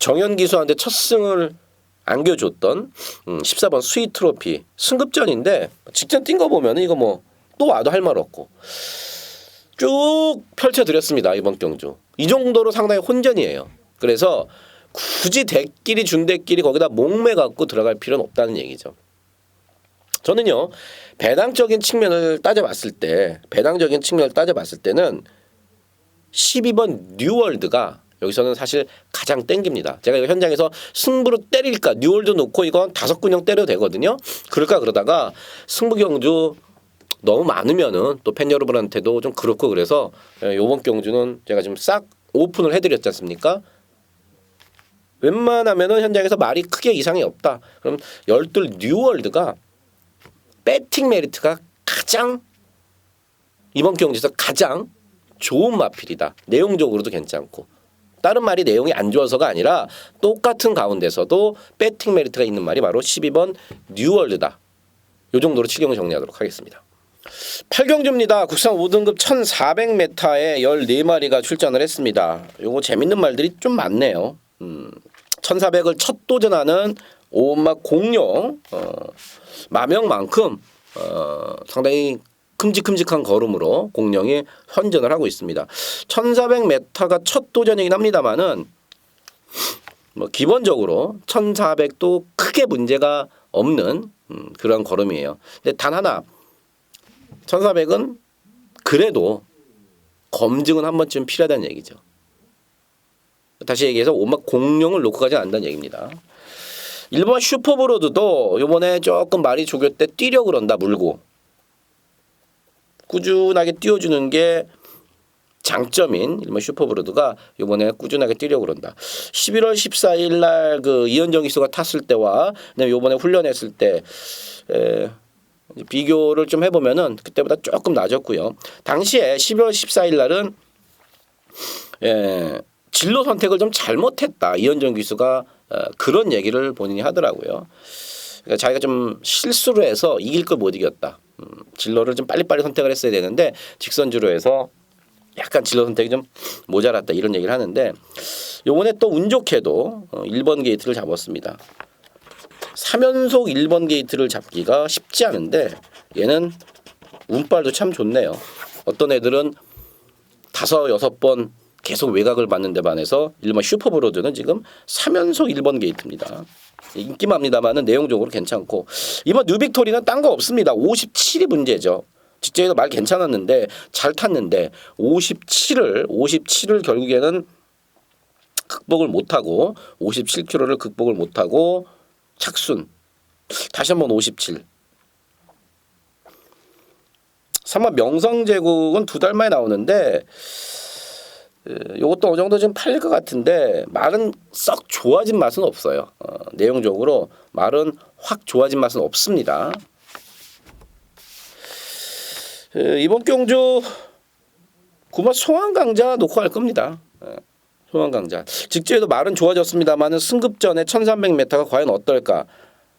A: 정현 기수한테 첫 승을 안겨줬던 14번 스윗 트로피 승급전인데 직전 뛴 거 보면은 이거 뭐 또 와도 할 말 없고 쭉 펼쳐드렸습니다. 이번 경주 이 정도로 상당히 혼전이에요. 그래서 굳이 대끼리 준대끼리 거기다 목매 갖고 들어갈 필요는 없다는 얘기죠. 저는요 배당적인 측면을 따져봤을 때는 12번 뉴월드가 여기서는 사실 가장 땡깁니다. 제가 이거 현장에서 승부로 때릴까, 뉴월드 놓고 이건 5근형 때려도 되거든요. 그럴까 그러다가 승부 경주 너무 많으면은 또 팬 여러분한테도 좀 그렇고, 그래서 이번 경주는 제가 지금 싹 오픈을 해드렸지 않습니까? 웬만하면은 현장에서 말이 크게 이상이 없다. 그럼 12 뉴월드가 배팅 메리트가 가장 이번 경기에서 가장 좋은 마필이다. 내용적으로도 괜찮고, 다른 말이 내용이 안 좋아서가 아니라 똑같은 가운데서도 배팅 메리트가 있는 말이 바로 12번 뉴월드다. 이 정도로 7경을 정리하도록 하겠습니다. 8경주입니다. 국산 5등급 1400m에 14마리가 출전을 했습니다. 요거 재밌는 말들이 좀 많네요. 1400을 첫 도전하는 5번마 공룡 마명만큼 상당히 큼직큼직한 걸음으로 공룡이 선전을 하고 있습니다. 1400m가 첫 도전이긴 합니다만은 뭐 기본적으로 1400도 크게 문제가 없는 그런 걸음이에요. 근데 단 하나 1400은 그래도 검증은 한 번쯤 필요하다는 얘기죠. 다시 얘기해서 오막 공룡을 놓고 가지 않는다는 얘기입니다. 일본 슈퍼브로드도 요번에 조금 말이 조교 때 뛰려 그런다 물고 꾸준하게 띄워주는 게 장점인 일본 슈퍼브로드가 요번에 꾸준하게 뛰려고 그런다. 11월 14일 날 그 이현정 기수가 탔을 때와 그다음에 요번에 훈련했을 때 비교를 좀 해보면은 그때보다 조금 낮았고요. 당시에 11월 14일 날은 진로 선택을 좀 잘못했다. 이현정 기수가 그런 얘기를 본인이 하더라고요. 그러니까 자기가 좀 실수를 해서 이길 걸 못 이겼다. 진로를 좀 빨리빨리 선택을 했어야 되는데 직선주로 해서 약간 진로 선택이 좀 모자랐다 이런 얘기를 하는데 요번에 또 운 좋게도 1번 게이트를 잡았습니다. 3연속 1번 게이트를 잡기가 쉽지 않은데 얘는 운빨도 참 좋네요. 어떤 애들은 5, 6번 계속 외곽을 받는 데 반해서 일본 슈퍼브로드는 지금 3연속 1번 게이트입니다. 인기만합니다만은 내용적으로 괜찮고 이번 뉴빅토리는 딴 거 없습니다. 57이 문제죠. 직전에도 말 괜찮았는데 잘 탔는데 57을 결국에는 극복을 못하고 57km를 극복을 못하고 착순 다시 한번 57. 3번 명성제국은 2달 만에 나오는데 이것도 어느 정도 좀 팔릴 것 같은데 말은 썩 좋아진 맛은 없어요. 내용적으로 말은 확 좋아진 맛은 없습니다. 이번 경주 구마 송환강자 놓고 갈 겁니다. 송환강자 직전에도 말은 좋아졌습니다만은 승급전에 1300m가 과연 어떨까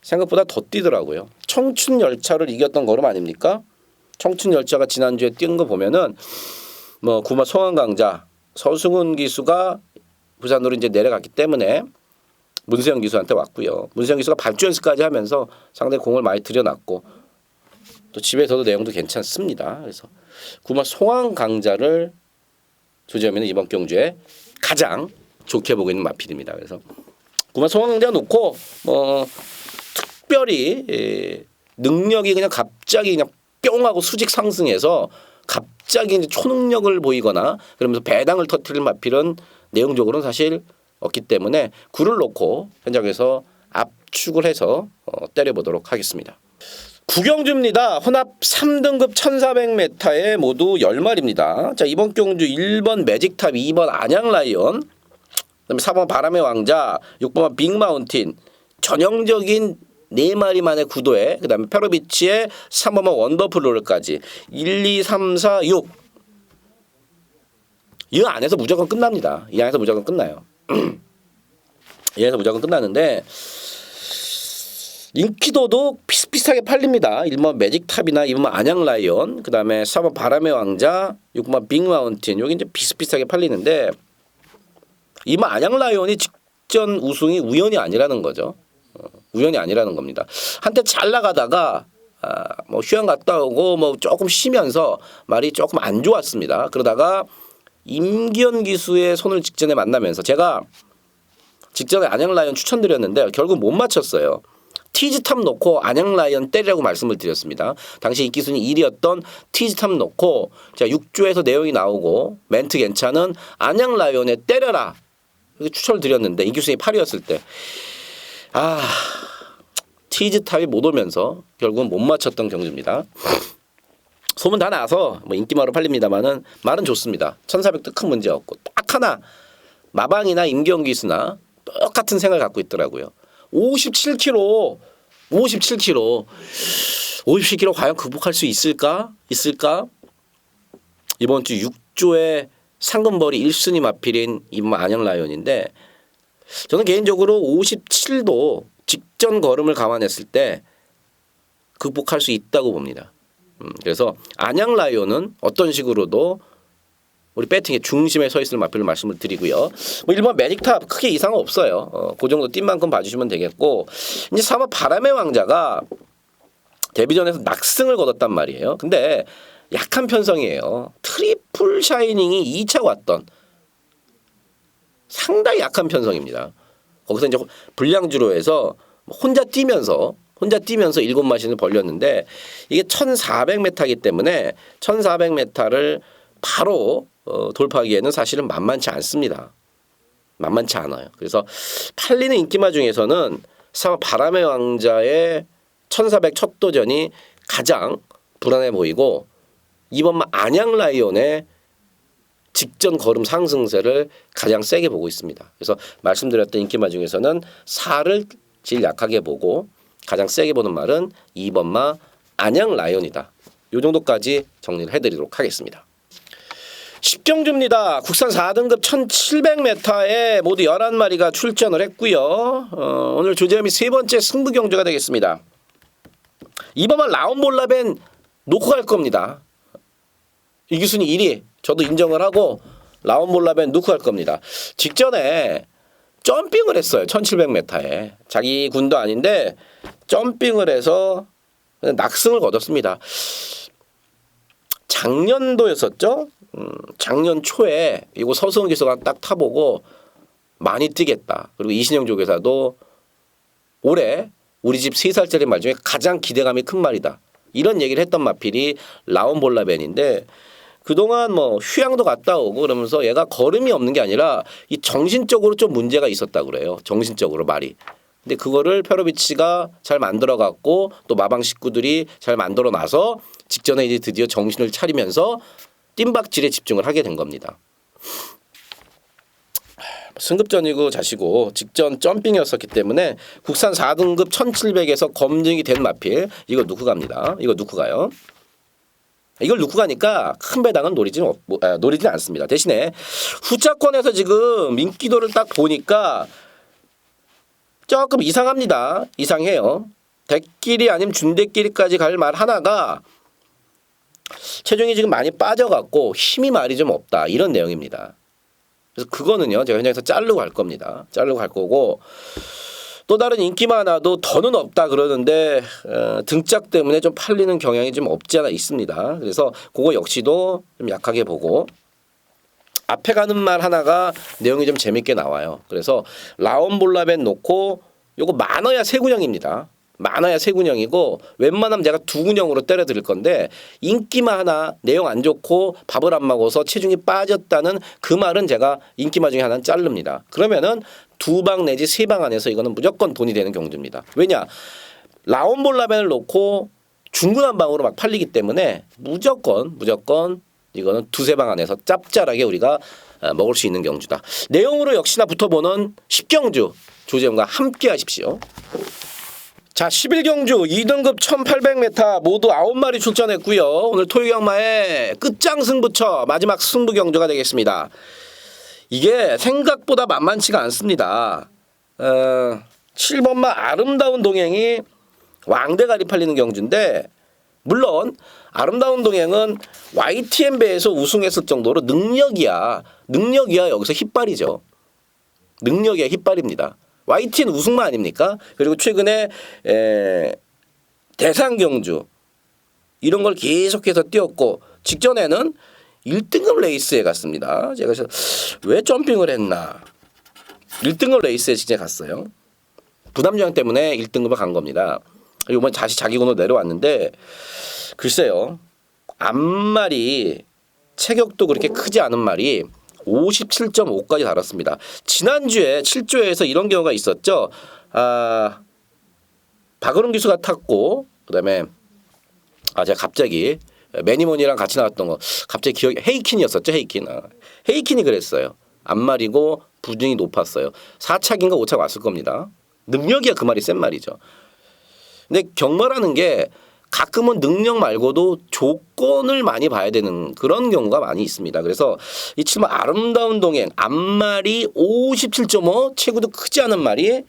A: 생각보다 더 뛰더라고요. 청춘열차를 이겼던 걸음 아닙니까? 청춘열차가 지난주에 뛴 거 보면은 뭐 구마 송환강자 서승훈 기수가 부산으로 이제 내려갔기 때문에 문세영 기수한테 왔고요. 문세영 기수가 발주 연습까지 하면서 상당히 공을 많이 들여놨고 또 집에서도 내용도 괜찮습니다. 그래서 구마 송환강자를 조지하면 이번 경주에 가장 좋게 보고 있는 마필입니다. 그래서 구마 송환강자 놓고 특별히 능력이 그냥 갑자기 그냥 뿅 하고 수직 상승해서 갑자기 이제 초능력을 보이거나 그러면서 배당을 터뜨릴 마필은 내용적으로는 사실 없기 때문에 굴을 놓고 현장에서 압축을 해서 때려보도록 하겠습니다. 구경주입니다. 혼합 3등급 1400m에 모두 10마리입니다. 자, 이번 경주 1번 매직탑, 2번 안양라이온, 그다음에 4번 바람의 왕자, 6번 빅마운틴, 전형적인 4마리만의 구도에 그다음에 페로비치의 3번 원더풀롤까지 1, 2, 3, 4, 6. 이 안에서 무조건 끝납니다. 이 안에서 무조건 끝나요. 이 안에서 무조건 끝나는데 인기도도 비슷비슷하게 팔립니다. 1번 매직탑이나 2번 안양라이온, 그다음에 4번 바람의 왕자, 6번 빅마운틴 여기 이제 비슷비슷하게 팔리는데 2번 안양라이온이 직전 우승이 우연이 아니라는 거죠. 우연이 아니라는 겁니다. 한때 잘 나가다가 뭐 휴양 갔다 오고 뭐 조금 쉬면서 말이 조금 안 좋았습니다. 그러다가 임기현 기수의 손을 직전에 만나면서 제가 직전에 안양라이온 추천드렸는데 결국 못 맞췄어요. 티즈탑 놓고 안양라이온 때리라고 말씀을 드렸습니다. 당시 인기순위 1위였던 티즈탑 놓고 자 6조에서 내용이 나오고 멘트 괜찮은 안양라이온에 때려라 이렇게 추천을 드렸는데 인기순위 8위였을 때 티즈탑이 못 오면서 결국은 못 맞췄던 경주입니다. 소문 다 나서 뭐 인기마로 팔립니다만은 말은 좋습니다. 1400도 큰 문제 없고 딱 하나 마방이나 임경 기수나 똑같은 생각을 갖고 있더라고요. 57kg 과연 극복할 수 있을까? 이번 주 6조의 상금벌이 1순위 마필인 이번 안양라이온인데 저는 개인적으로 57도 직전 걸음을 감안했을 때 극복할 수 있다고 봅니다. 그래서 안양라이온은 어떤 식으로도 우리 배팅의 중심에 서 있을 마필을 말씀을 드리고요. 뭐 1번 매직탑 크게 이상은 없어요. 그 정도 뛴 만큼 봐주시면 되겠고 이제 3번 바람의 왕자가 데뷔전에서 낙승을 거뒀단 말이에요. 근데 약한 편성이에요. 트리플 샤이닝이 2차 왔던 상당히 약한 편성입니다. 거기서 이제 불량주로 해서 혼자 뛰면서 7마신을 벌렸는데 이게 1400m이기 때문에 1400m를 바로 돌파하기에는 사실은 만만치 않습니다. 만만치 않아요. 그래서 팔리는 인기마 중에서는 바람의 왕자의 1400 첫 도전이 가장 불안해 보이고 이번만 안양 라이온의 직전 걸음 상승세를 가장 세게 보고 있습니다. 그래서 말씀드렸던 인기마 중에서는 4를 제일 약하게 보고 가장 세게 보는 말은 2번마 안양 라이온이다. 이 정도까지 정리를 해드리도록 하겠습니다. 10경주입니다. 국산 4등급 1700m에 모두 11마리가 출전을 했고요. 오늘 조재현이 세 번째 승부 경주가 되겠습니다. 2번마 라온볼라벤 놓고 갈 겁니다. 이기순위 1위 저도 인정을 하고 라온볼라벤 놓고 갈 겁니다. 직전에 점핑을 했어요. 1700m에. 자기 군도 아닌데 점핑을 해서 낙승을 거뒀습니다. 작년도였었죠. 작년 초에 이거 서수원 기수가 딱 타보고 많이 뛰겠다. 그리고 이신영 조교사도 올해 우리 집 3살짜리 말 중에 가장 기대감이 큰 말이다. 이런 얘기를 했던 마필이 라온볼라벤인데 그동안 뭐 휴양도 갔다 오고 그러면서 얘가 걸음이 없는 게 아니라 이 정신적으로 좀 문제가 있었다 그래요. 정신적으로 말이. 근데 그거를 페로비치가 잘 만들어 갖고 또 마방 식구들이 잘 만들어 놔서 직전에 이제 드디어 정신을 차리면서 뜀박질에 집중을 하게 된 겁니다. 승급전이고 자시고 직전 점핑이었었기 때문에 국산 4등급 1700에서 검증이 된 마필 이거 놓고 갑니다. 이거 놓고 가요. 이걸 놓고 가니까 큰 배당은 노리진 않습니다. 대신에 후차권에서 지금 인기도를 딱 보니까 조금 이상합니다. 이상해요. 대끼리 아니면 준대끼리까지 갈 말 하나가 체중이 지금 많이 빠져갖고 힘이 말이 좀 없다. 이런 내용입니다. 그래서 그거는요. 제가 현장에서 자르고 갈 겁니다. 자르고 갈 거고 또 다른 인기만 하나도 더는 없다 그러는데 등짝 때문에 좀 팔리는 경향이 좀 없지 않아 있습니다. 그래서 그거 역시도 좀 약하게 보고 앞에 가는 말 하나가 내용이 좀 재밌게 나와요. 그래서 라온볼라벤 놓고 요거 많아야 세 군형입니다. 많아야 세 군형이고 웬만하면 제가 두 군형으로 때려 드릴 건데 인기마 하나 내용 안 좋고 밥을 안 먹어서 체중이 빠졌다는 그 말은 제가 인기마 중에 하나는 자릅니다. 그러면은 두 방 내지 세 방 안에서 이거는 무조건 돈이 되는 경주입니다. 왜냐? 라온볼라벤을 놓고 중구난 방으로 막 팔리기 때문에 무조건 이거는 두세 방 안에서 짭짤하게 우리가 먹을 수 있는 경주다. 내용으로 역시나 붙어보는 10경주 조재현과 함께 하십시오. 자, 11경주 2등급 1800m 모두 9마리 출전했고요. 오늘 토요경마의 끝장 승부처 마지막 승부 경주가 되겠습니다. 이게 생각보다 만만치가 않습니다. 7번마 아름다운 동행이 왕대가리 팔리는 경주인데 물론 아름다운 동행은 YTN배에서 우승했을 정도로 능력이야 여기서 hit발이죠. 능력이야 hit발입니다. YTN 우승만 아닙니까? 그리고 최근에 대상경주 이런 걸 계속해서 뛰었고 직전에는 1등급 레이스에 갔습니다. 제가 왜 점핑을 했나? 1등급 레이스에 진짜 갔어요. 부담조항 때문에 1등급을 간 겁니다. 이번에 다시 자기군으로 내려왔는데 글쎄요. 앞말이 체격도 그렇게 크지 않은 말이 57.5까지 달았습니다. 지난주에 7조에서 이런 경우가 있었죠. 박은웅 기수가 탔고 그다음에 제가 갑자기 매니몬이랑 같이 나왔던 거 갑자기 기억이 헤이킨이었었죠. 헤이킨이 그랬어요. 앞말이고 부등이 높았어요. 4착인가 5착 왔을 겁니다. 능력이야 그 말이 센 말이죠. 근데 경마라는 게 가끔은 능력 말고도 조건을 많이 봐야 되는 그런 경우가 많이 있습니다. 그래서 이 7번 아름다운 동행 앞말이 57.5 체구도 크지 않은 말이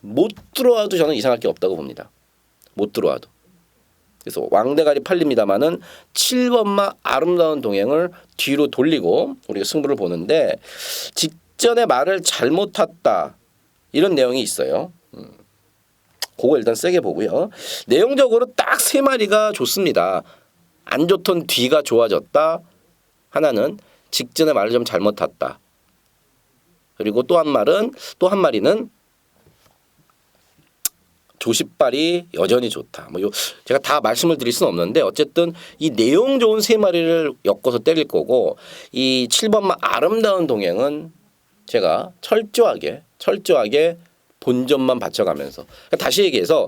A: 못 들어와도 저는 이상할 게 없다고 봅니다. 못 들어와도. 그래서 왕대가리 팔립니다마는 7번마 아름다운 동행을 뒤로 돌리고 우리가 승부를 보는데 직전에 말을 잘못 탔다 이런 내용이 있어요. 그거 일단 세게 보고요. 내용적으로 딱 세 마리가 좋습니다. 안 좋던 뒤가 좋아졌다. 하나는 직전에 말을 좀 잘못 탔다. 그리고 또 한 마리는 조십발이 여전히 좋다. 뭐 제가 다 말씀을 드릴 수는 없는데 어쨌든 이 내용 좋은 세 마리를 엮어서 때릴 거고 이 7번마 아름다운 동행은 제가 철저하게 본전만 받쳐가면서 그러니까 다시 얘기해서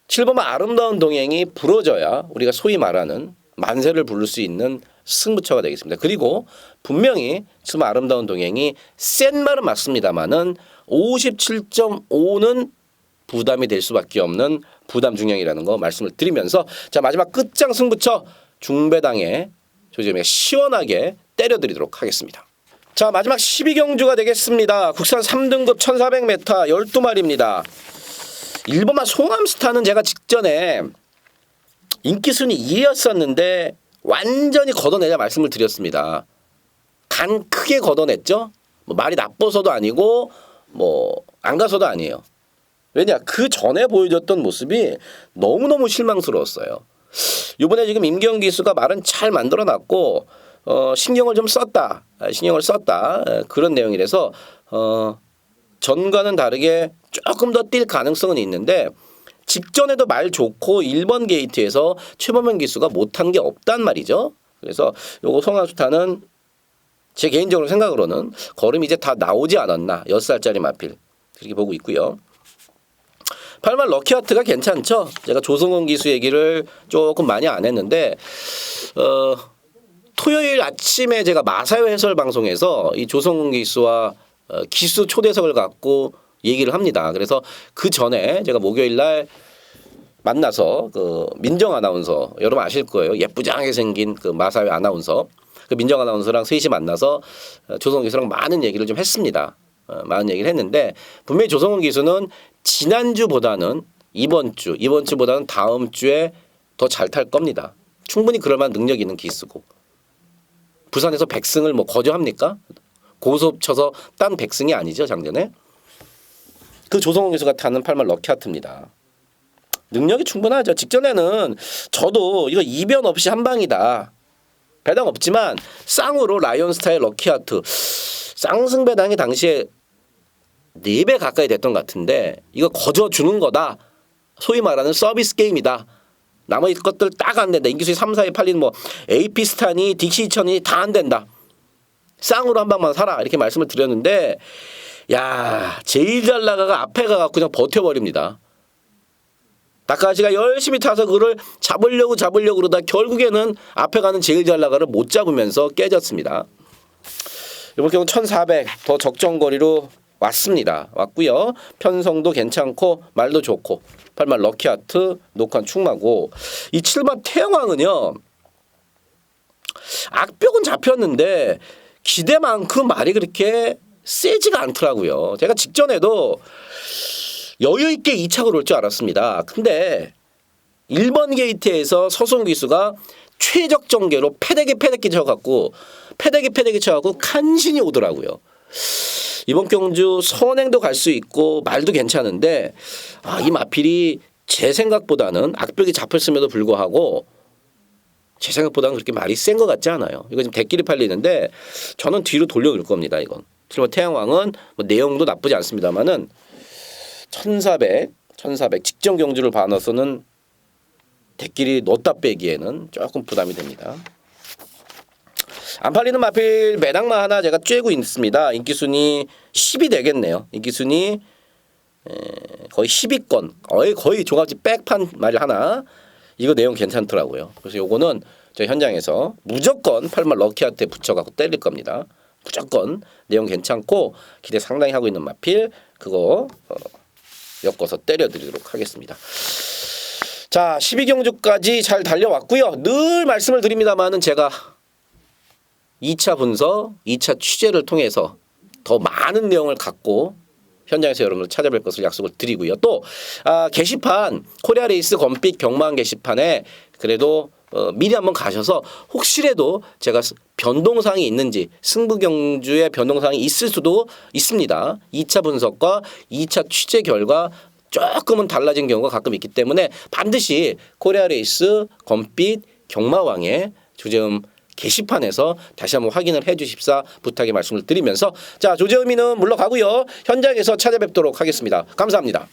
A: 7번마 아름다운 동행이 부러져야 우리가 소위 말하는 만세를 부를 수 있는 승부처가 되겠습니다. 그리고 분명히 7번마 아름다운 동행이 센 말은 맞습니다만은 57.5는 부담이 될 수밖에 없는 부담 중량이라는 거 말씀을 드리면서 자 마지막 끝장 승부처 중배당에 조지현이가 시원하게 때려드리도록 하겠습니다. 자 마지막 12경주가 되겠습니다. 국산 3등급 1400m 12마리입니다. 1번마 송암스타는 제가 직전에 인기순위 2였었는데 완전히 걷어내자 말씀을 드렸습니다. 간 크게 걷어냈죠. 뭐 말이 나빠서도 아니고 뭐 안 가서도 아니에요. 왜냐 그 전에 보여줬던 모습이 너무너무 실망스러웠어요. 이번에 지금 임경 기수가 말은 잘 만들어놨고 신경을 좀 썼다. 그런 내용이라서 전과는 다르게 조금 더 뛸 가능성은 있는데 직전에도 말 좋고 1번 게이트에서 최범현 기수가 못한 게 없단 말이죠. 그래서 요거 송암스타는 제 개인적으로 생각으로는 걸음이 이제 다 나오지 않았나 6살짜리 마필 그렇게 보고 있고요. 8번 럭키하트가 괜찮죠. 제가 조성훈 기수 얘기를 조금 많이 안 했는데 토요일 아침에 제가 마사회 해설 방송에서 이 조성훈 기수와 기수 초대석을 갖고 얘기를 합니다. 그래서 그 전에 제가 목요일 날 만나서 그 민정 아나운서 여러분 아실 거예요. 예쁘장하게 생긴 그 마사회 아나운서 그 민정 아나운서랑 셋이 만나서 조성훈 기수랑 많은 얘기를 좀 했습니다. 많은 얘기를 했는데 분명히 조성훈 기수는 지난주보다는 이번주보다는 다음 주에 더 잘 탈 겁니다. 충분히 그럴 만한 능력 있는 기수고 부산에서 100승을 뭐 거저합니까? 고소업 쳐서 딴 100승이 아니죠 작년에. 그 조성훈 기수가 타는 8만 럭키하트입니다. 능력이 충분하죠. 직전에는 저도 이거 이변 없이 한 방이다. 배당 없지만 쌍으로 라이온스타의 럭키하트 쌍승 배당이 당시에 4배 가까이 됐던 것 같은데 이거 거저 주는 거다. 소위 말하는 서비스 게임이다. 나머지 것들 딱 안 된다. 인기수위 3, 4에 팔리는 뭐 AP스탄이 딕시 2000이 다 안 된다. 쌍으로 한 방만 사라. 이렇게 말씀을 드렸는데 야 제일 잘 나가가 앞에 가갖고 그냥 버텨버립니다. 다카시가 열심히 타서 그걸 잡으려고 그러다 결국에는 앞에 가는 제일 잘 나가를 못 잡으면서 깨졌습니다. 이번 경우 1400 더 적정거리로 왔고요. 편성도 괜찮고 말도 좋고 8만 럭키하트 녹환 충마고 이 7번 태영왕은요. 악벽은 잡혔는데 기대만큼 말이 그렇게 세지가 않더라고요. 제가 직전에도 여유 있게 2착을 올 줄 알았습니다. 근데 1번 게이트에서 서송 기수가 최적정계로 패대기 쳐갖고 간신히 오더라고요. 이번 경주 선행도 갈 수 있고 말도 괜찮은데 이 마필이 제 생각보다는 악벽이 잡혔음에도 불구하고 제 생각보다는 그렇게 말이 센 것 같지 않아요. 이거 지금 대끼리 팔리는데 저는 뒤로 돌려놓을 겁니다. 이건. 그리고 태양왕은 뭐 내용도 나쁘지 않습니다만은 1400 직전 경주를 봐놔서는 대끼리 넣었다 빼기에는 조금 부담이 됩니다. 안 팔리는 마필 매당마 하나 제가 쬐고 있습니다. 인기순위 10이 되겠네요. 인기순위 거의 10위권 거의 종합지 백판 말 하나 이거 내용 괜찮더라고요. 그래서 요거는 저 현장에서 무조건 8만 럭키한테 붙여갖고 때릴 겁니다. 무조건 내용 괜찮고 기대 상당히 하고 있는 마필 그거 엮어서 때려드리도록 하겠습니다. 자 12경주까지 잘 달려왔고요. 늘 말씀을 드립니다만은 제가 2차 분석, 2차 취재를 통해서 더 많은 내용을 갖고 현장에서 여러분을 찾아뵐 것을 약속을 드리고요. 또 게시판 코리아 레이스 검빛 경마한 게시판에 그래도 미리 한번 가셔서 혹시라도 제가 변동사항이 있는지 승부 경주에 변동사항이 있을 수도 있습니다. 2차 분석과 2차 취재 결과 조금은 달라진 경우가 가끔 있기 때문에 반드시 코리아 레이스 검빛 경마왕에 조재음 게시판에서 다시 한번 확인을 해 주십사 부탁의 말씀을 드리면서 자 조재음이는 물러가고요. 현장에서 찾아뵙도록 하겠습니다. 감사합니다.